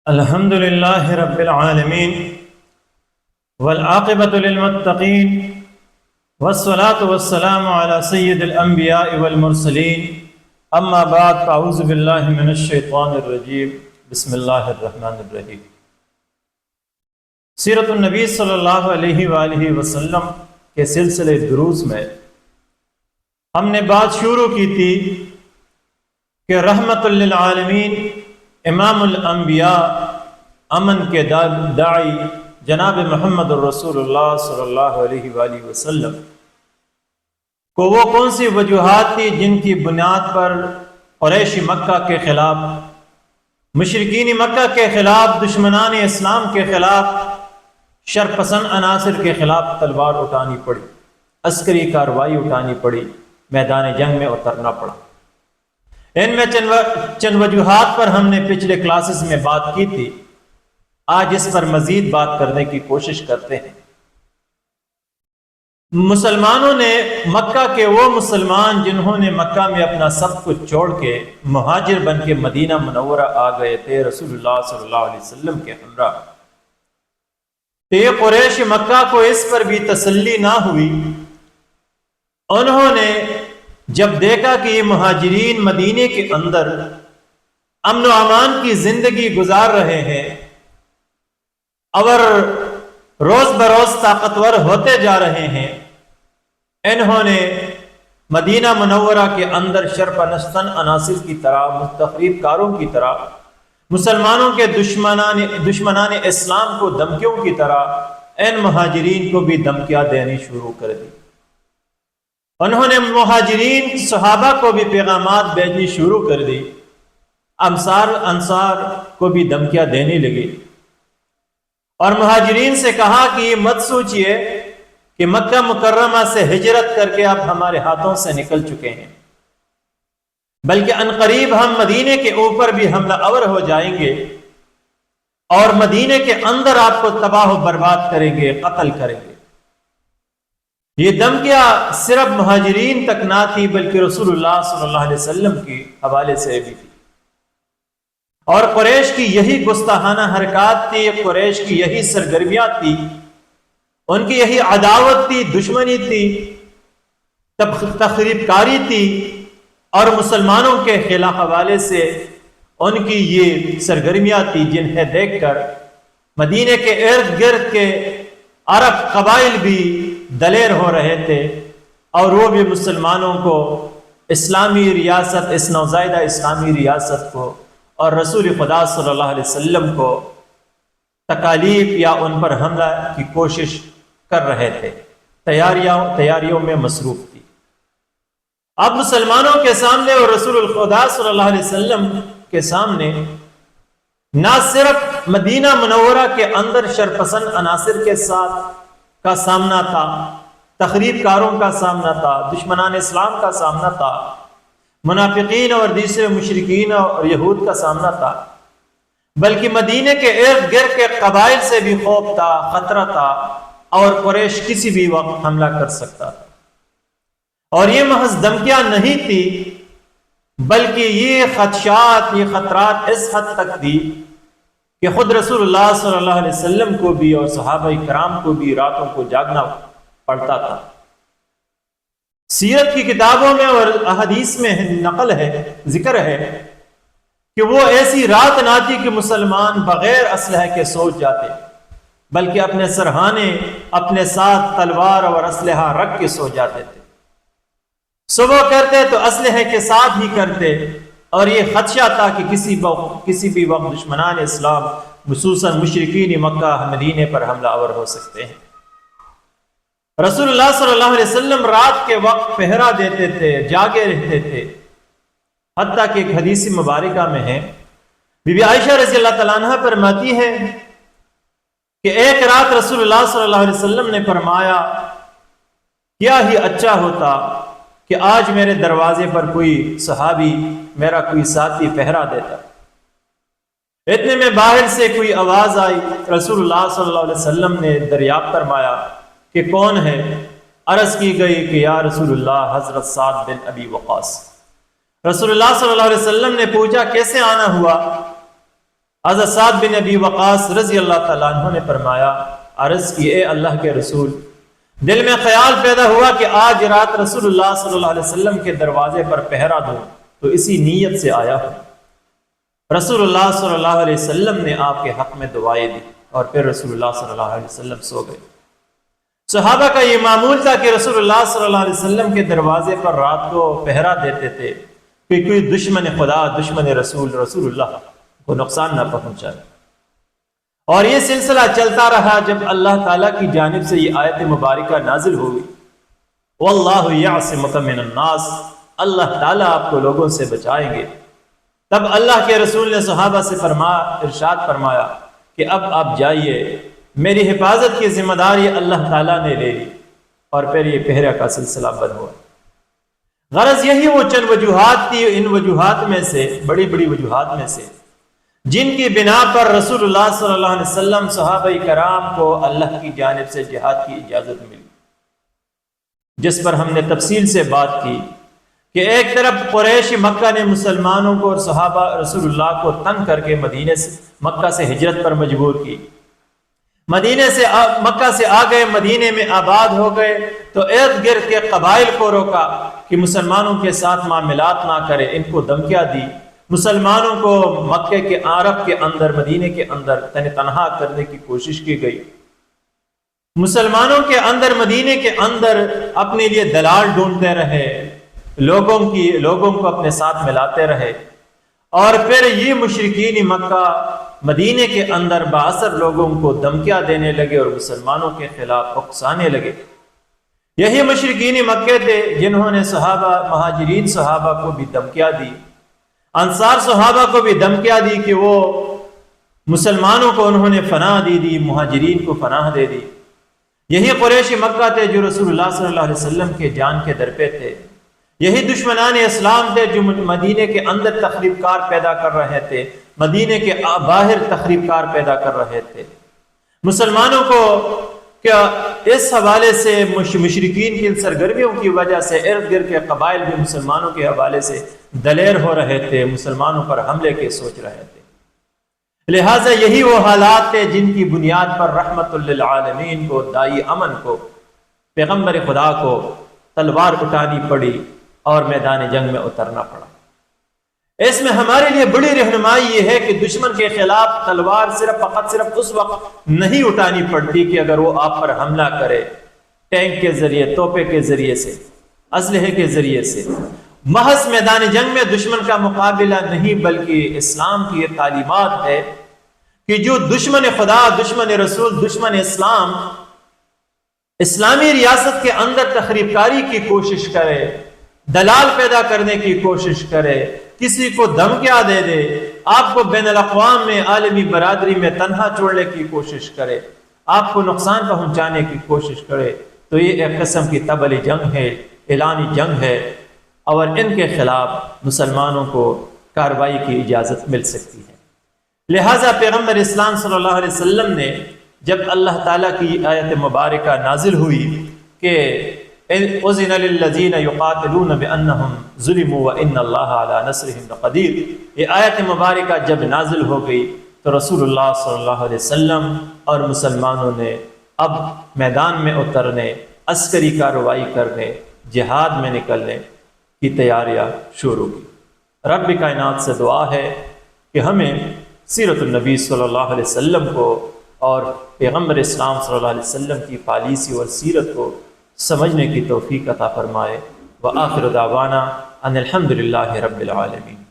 الحمد لله رب العالمين والعاقبة للمتقين والصلاة والسلام على سيد الأنبياء والمرسلين أما بعد فأعوذ بالله من الشيطان الرجيم بسم الله الرحمن الرحيم سیرت النبی صلی اللہ علیہ وآلہ وسلم کے سلسلے دروس میں ہم نے بات شروع کی تھی کہ رحمت للعالمین امام الانبیاء امن کے داعی جناب محمد الرسول اللہ صلی اللہ علیہ وآلہ وسلم کو وہ کون سی وجوہات تھی جن کی بنیاد پر قریش مکہ کے خلاف، مشرکین مکہ کے خلاف، دشمنان اسلام کے خلاف، شرپسند عناصر کے خلاف تلوار اٹھانی پڑی، عسکری کارروائی اٹھانی پڑی، میدان جنگ میں اترنا پڑا۔ ان میں چند وجوہات پر ہم نے پچھلے کلاسز میں بات کی تھی، آج اس پر مزید بات کرنے کی کوشش کرتے ہیں۔ مسلمانوں نے، مکہ کے وہ مسلمان جنہوں نے مکہ میں اپنا سب کچھ چھوڑ کے مہاجر بن کے مدینہ منورہ آ گئے تھے رسول اللہ صلی اللہ علیہ وسلم کے ہمراہ، تو یہ قریش مکہ کو اس پر بھی تسلی نہ ہوئی۔ انہوں نے جب دیکھا کہ یہ مہاجرین مدینے کے اندر امن و امان کی زندگی گزار رہے ہیں اور روز بروز طاقتور ہوتے جا رہے ہیں، انہوں نے مدینہ منورہ کے اندر شرپسند عناصر کی طرح، تخریب کاروں کی طرح، مسلمانوں کے دشمنان اسلام کو دھمکیوں کی طرح ان مہاجرین کو بھی دھمکیاں دینی شروع کر دی۔ انہوں نے مہاجرین صحابہ کو بھی پیغامات بھیجنی شروع کر دی، انصار کو بھی دھمکیاں دینے لگی، اور مہاجرین سے کہا کہ یہ مت سوچئے کہ مکہ مکرمہ سے ہجرت کر کے آپ ہمارے ہاتھوں سے نکل چکے ہیں، بلکہ عنقریب ہم مدینے کے اوپر بھی حملہ آور ہو جائیں گے اور مدینے کے اندر آپ کو تباہ و برباد کریں گے، قتل کریں گے۔ یہ دھمکیاں صرف مہاجرین تک نہ تھی بلکہ رسول اللہ صلی اللہ علیہ وسلم کے حوالے سے بھی تھی، اور قریش کی یہی گستاخانہ حرکات تھی، قریش کی یہی سرگرمیاں تھی، ان کی یہی عداوت تھی، دشمنی تھی، تخریب کاری تھی، اور مسلمانوں کے خلاف حوالے سے ان کی یہ سرگرمیاں تھی جنہیں دیکھ کر مدینے کے ارد گرد کے عرب قبائل بھی دلیر ہو رہے تھے، اور وہ بھی مسلمانوں کو اسلامی ریاست، اس نوزائیدہ اسلامی ریاست کو اور رسول خدا صلی اللہ علیہ وسلم کو تکالیف یا ان پر حملہ کی کوشش کر رہے تھے، تیاریوں میں مصروف تھی۔ اب مسلمانوں کے سامنے اور رسول خدا صلی اللہ علیہ وسلم کے سامنے نہ صرف مدینہ منورہ کے اندر شرپسند عناصر کے ساتھ کا سامنا تھا، تخریب کاروں کا سامنا تھا، دشمنان اسلام کا سامنا تھا، منافقین اور دوسرے مشرکین اور یہود کا سامنا تھا، بلکہ مدینے کے ارد گرد کے قبائل سے بھی خوف تھا، خطرہ تھا، اور قریش کسی بھی وقت حملہ کر سکتا تھا۔ اور یہ محض دھمکیاں نہیں تھی بلکہ یہ خدشات، یہ خطرات اس حد تک تھی کہ خود رسول اللہ صلی اللہ علیہ وسلم کو بھی اور صحابہ کرام کو بھی راتوں کو جاگنا پڑتا تھا۔ سیرت کی کتابوں میں اور احادیث میں نقل ہے، ذکر ہے کہ وہ ایسی رات نہ تھی کہ مسلمان بغیر اسلحے کے سو جاتے، بلکہ اپنے سرہانے، اپنے ساتھ تلوار اور اسلحہ رکھ کے سو جاتے تھے۔ صبح کرتے تو اسلحے کے ساتھ ہی کرتے، اور یہ خدشہ تھا کہ کسی بھی وقت دشمنان اسلام خصوصاً مشرکین مکہ مدینے پر حملہ آور ہو سکتے ہیں۔ رسول اللہ صلی اللہ علیہ وسلم رات کے وقت پہرا دیتے تھے، جاگے رہتے تھے، حتیٰ کہ ایک حدیث مبارکہ میں ہے، بی بی عائشہ رضی اللہ تعالیٰ عنہ فرماتی ہے کہ ایک رات رسول اللہ صلی اللہ علیہ وسلم نے فرمایا، کیا ہی اچھا ہوتا کہ آج میرے دروازے پر کوئی صحابی، میرا کوئی ساتھی پہرا دیتا۔ اتنے میں باہر سے کوئی آواز آئی، رسول اللہ صلی اللہ علیہ وسلم نے دریافت فرمایا کہ کون ہے؟ عرض کی گئی کہ یا رسول اللہ حضرت سعد بن ابی وقاص۔ رسول اللہ صلی اللہ علیہ وسلم نے پوچھا کیسے آنا ہوا؟ حضرت سعد بن ابی وقاص رضی اللہ تعالیٰ عنہ نے فرمایا، عرض کی اے اللہ کے رسول، دل میں خیال پیدا ہوا کہ آج رات رسول اللہ صلی اللہ علیہ وسلم کے دروازے پر پہرا دوں، تو اسی نیت سے آیا ہوں۔ رسول اللہ صلی اللہ علیہ وسلم نے آپ کے حق میں دعائیں دی اور پھر رسول اللہ صلی اللہ علیہ وسلم سو گئے۔ صحابہ کا یہ معمول تھا کہ رسول اللہ صلی اللہ علیہ وسلم کے دروازے پر رات کو پہرا دیتے تھے کہ کوئی دشمن خدا، دشمن رسول اللہ کو نقصان نہ پہنچائے۔ اور یہ سلسلہ چلتا رہا جب اللہ تعالیٰ کی جانب سے یہ آیت مبارکہ نازل ہوئی، وَاللَّهُ يَعْصِمُكَ مِنَ النَّاسِ، اللہ تعالیٰ آپ کو لوگوں سے بچائیں گے۔ تب اللہ کے رسول نے صحابہ سے ارشاد فرمایا کہ اب آپ جائیے، میری حفاظت کی ذمہ داری اللہ تعالیٰ نے لے لی، اور پھر یہ پہرے کا سلسلہ بند ہوا۔ غرض یہی وہ چند وجوہات تھی، ان وجوہات میں سے بڑی بڑی وجوہات میں سے جن کی بنا پر رسول اللہ صلی اللہ علیہ وسلم صحابہ کرام کو اللہ کی جانب سے جہاد کی اجازت ملی، جس پر ہم نے تفصیل سے بات کی کہ ایک طرف قریش مکہ نے مسلمانوں کو اور صحابہ رسول اللہ کو تنگ کر کے مکہ سے ہجرت پر مجبور کی، مکہ سے آ گئے، مدینے میں آباد ہو گئے، تو ارد گرد کے قبائل کو روکا کہ مسلمانوں کے ساتھ معاملات نہ کرے، ان کو دھمکیاں دی، مسلمانوں کو مکہ کے عرب کے اندر، مدینے کے اندر تنہا کرنے کی کوشش کی گئی، مسلمانوں کے اندر، مدینے کے اندر اپنے لیے دلال ڈھونڈتے رہے، لوگوں کو اپنے ساتھ ملاتے رہے، اور پھر یہ مشرکین مکہ مدینے کے اندر باثر لوگوں کو دھمکیاں دینے لگے اور مسلمانوں کے خلاف اکسانے لگے۔ یہی مشرکین مکہ تھے جنہوں نے مہاجرین صحابہ کو بھی دھمکیاں دی، انصار صحابہ کو بھی دھمکیاں دی کہ وہ مسلمانوں کو انہوں نے پناہ دی، مہاجرین کو پناہ دے دی۔ یہی قریش مکہ تھے جو رسول اللہ صلی اللہ علیہ وسلم کے جان کے در پہ تھے، یہی دشمنان اسلام تھے جو مدینے کے اندر تخریب کار پیدا کر رہے تھے، مدینے کے باہر تخریب کار پیدا کر رہے تھے۔ مسلمانوں کو کیا اس حوالے سے مشرکین کی سرگرمیوں کی وجہ سے ارد گرد کے قبائل بھی مسلمانوں کے حوالے سے دلیر ہو رہے تھے، مسلمانوں پر حملے کے سوچ رہے تھے۔ لہٰذا یہی وہ حالات تھے جن کی بنیاد پر رحمت للعالمین کو، دائی امن کو، پیغمبر خدا کو تلوار اٹھانی پڑی اور میدان جنگ میں اترنا پڑا۔ اس میں ہمارے لیے بڑی رہنمائی یہ ہے کہ دشمن کے خلاف تلوار فقط صرف اس وقت نہیں اٹھانی پڑتی کہ اگر وہ آپ پر حملہ کرے، ٹینک کے ذریعے، توپے کے ذریعے سے، اسلحے کے ذریعے سے۔ محض میدان جنگ میں دشمن کا مقابلہ نہیں، بلکہ اسلام کی یہ تعلیمات ہے کہ جو دشمن خدا، دشمن رسول، دشمن اسلام اسلامی ریاست کے اندر تخریب کاری کی کوشش کرے، دلال پیدا کرنے کی کوشش کرے، کسی کو دھمکیاں دے، آپ کو بین الاقوام میں، عالمی برادری میں تنہا چھوڑنے کی کوشش کرے، آپ کو نقصان پہنچانے کی کوشش کرے، تو یہ ایک قسم کی تبلی جنگ ہے، اعلانی جنگ ہے، اور ان کے خلاف مسلمانوں کو کارروائی کی اجازت مل سکتی ہے۔ لہٰذا پیغمبر اسلام صلی اللہ علیہ وسلم نے جب اللہ تعالیٰ کی آیت مبارکہ نازل ہوئی کہ اذن للذین یقاتلون بانہم ظلموا وان اللہ علی نصرہم لقدیر، یہ آیت مبارکہ جب نازل ہو گئی تو رسول اللہ صلی اللہ علیہ وسلم اور مسلمانوں نے اب میدان میں اترنے، عسکری کارروائی کرنے، جہاد میں نکلنے کی تیاریاں شروع کی۔ رب کائنات سے دعا ہے کہ ہمیں سیرت النبی صلی اللہ علیہ وسلم کو اور پیغمبر اسلام صلی اللہ علیہ وسلم کی پالیسی اور سیرت کو سمجھنے کی توفیق عطا فرمائے۔ وآخر دعوانا ان الحمد للہ رب العالمین۔